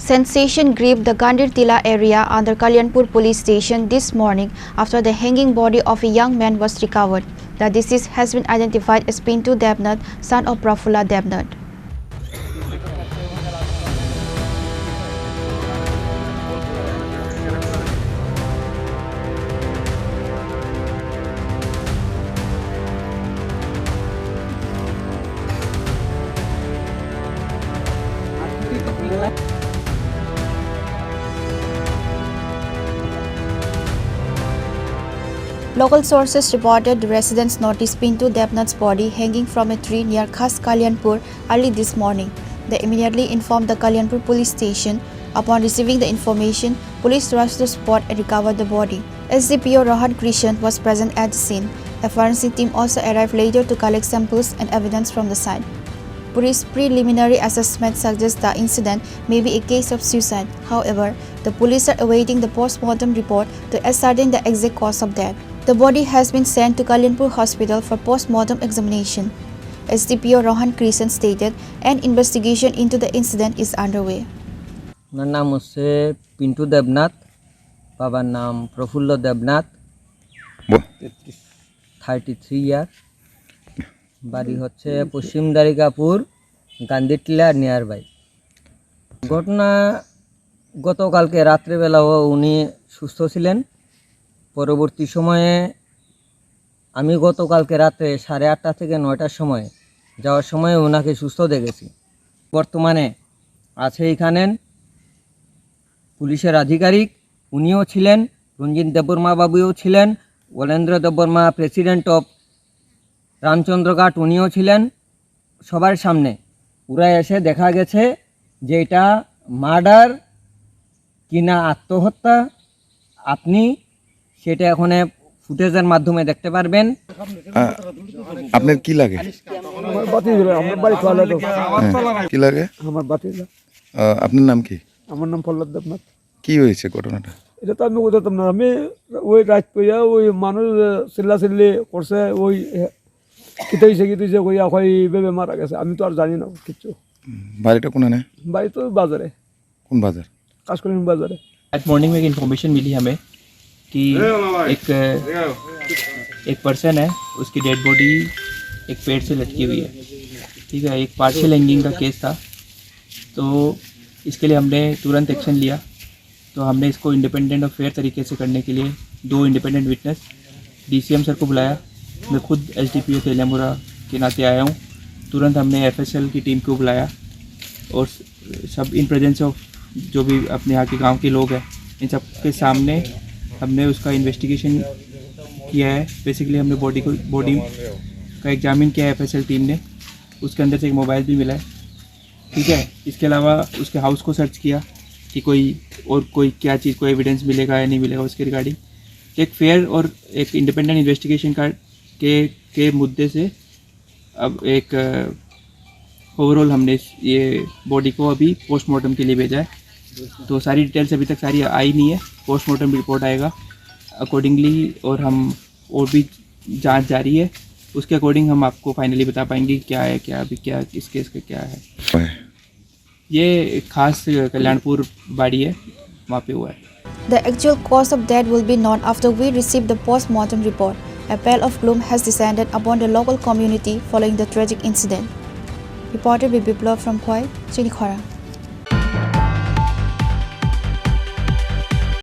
Sensation gripped the Gandhir Tila area under Kalyanpur Police Station this morning after the hanging body of a young man was recovered. The deceased has been identified as Pintu Debnath, son of Praffulla Debnath. Local sources reported the residents noticed Pintu Debnath's body hanging from a tree near Khas Kalyanpur early this morning. They immediately informed the Kalyanpur Police Station. Upon receiving the information, police rushed to the spot and recovered the body. SDPO Rohan was present at the scene. A forensic team also arrived later to collect samples and evidence from the site. Police preliminary assessment suggests the incident may be a case of suicide. However, the police are awaiting the post-mortem report to ascertain the exact cause of death. The body has been sent to Kalyanpur Hospital for post-mortem examination. SDPO Rohan stated an investigation into the incident is underway. My name is Pintu Debnath. Baba's name Praffulla Debnath. 33 years. বাড়ি হচ্ছে পশ্চিম দারিকাপুর গান্ধীর টিলা near by. ঘটনা গতকালকে রাত্রেবেলাও উনি সুস্থ ছিলেন। পরবর্তী সময়ে আমি গতকালকে রাতে 8:30 থেকে 9টার সময় যাওয়ার সময় ওনাকে সুস্থ দেখেছি। বর্তমানে আছে এখানে পুলিশের আধিকারিক, উনিও ছিলেন, রঞ্জিত দেববর্মা বাবুও ছিলেন, ওলেন্দ্র দেববর্মা প্রেসিডেন্ট অফ রামচন্দ্রঘাট উনিও ছিলেন। সবার সামনে পুরা এসে দেখা গেছে যে এটা মার্ডার কিনা আত্মহত্যা, আপনি সেটা এখন ফুটেজের মাধ্যমে দেখতে পারবেন। আপনার কি লাগে? কি লাগে? আমার বাতি। আপনার নাম কি? আমার নাম প্রফুল্ল দেবনাথ। কি হয়েছে ঘটনাটা? এটা তো আমি বুঝতাম না। আমি ওই রাত কইয়া ওই মানুষ চিল্লাচিল্লি করছে, ওই কিতাইছে কইয়া এইভাবে মারা গেছে। আমি তো আর জানি না কিচ্ছু। বাড়িটা কোনে? বাড়ি তো বাজারে। কোন বাজার? কাশকলিন বাজারে। आज मॉर्निंग में एक इन्फॉर्मेशन मिली हमें कि एक पर्सन है, उसकी डेड बॉडी एक पेड़ से लटकी हुई है। ठीक है, एक पार्शियल हैंगिंग का केस था, तो इसके लिए हमने तुरंत एक्शन लिया। तो हमने इसको इंडिपेंडेंट और फेयर तरीके से करने के लिए 2 इंडिपेंडेंट विटनेस DCM सर को बुलाया। मैं खुद SDPO तेलियामुरा के नाते आया हूँ। तुरंत हमने FSL की टीम को बुलाया और सब इन प्रेजेंस ऑफ जो भी अपने यहाँ के गांव के लोग हैं, इन सब के सामने हमने उसका इन्वेस्टिगेशन किया है। बेसिकली हमने बॉडी का एग्जामिन किया है FSL टीम ने। उसके अंदर से एक मोबाइल भी मिला है। ठीक है, इसके अलावा उसके हाउस को सर्च किया कि कोई क्या चीज़, कोई एविडेंस मिलेगा या नहीं मिलेगा उसके रिगार्डिंग। एक फेयर और एक इंडिपेंडेंट इन्वेस्टिगेशन के मुद्दे से अब एक ओवरऑल हमने ये बॉडी को अभी पोस्टमार्टम के लिए भेजा है। तो सारी डिटेल्स अभी तक सारी आई नहीं है, पोस्टमार्टम रिपोर्ट आएगा अकॉर्डिंगली, और हम और भी जांच जारी है, उसके अकॉर्डिंग हम आपको फाइनली बता पाएंगे क्या है, क्या अभी क्या इस केस का क्या है। ये खास कल्याणपुर बाड़ी है, वहाँ पे हुआ है। The actual cause of death will be known after we receive the post-mortem report. A pall of gloom has descended upon the local community following the tragic incident. Reporter Biplov from Khorang, Chini, Khorang.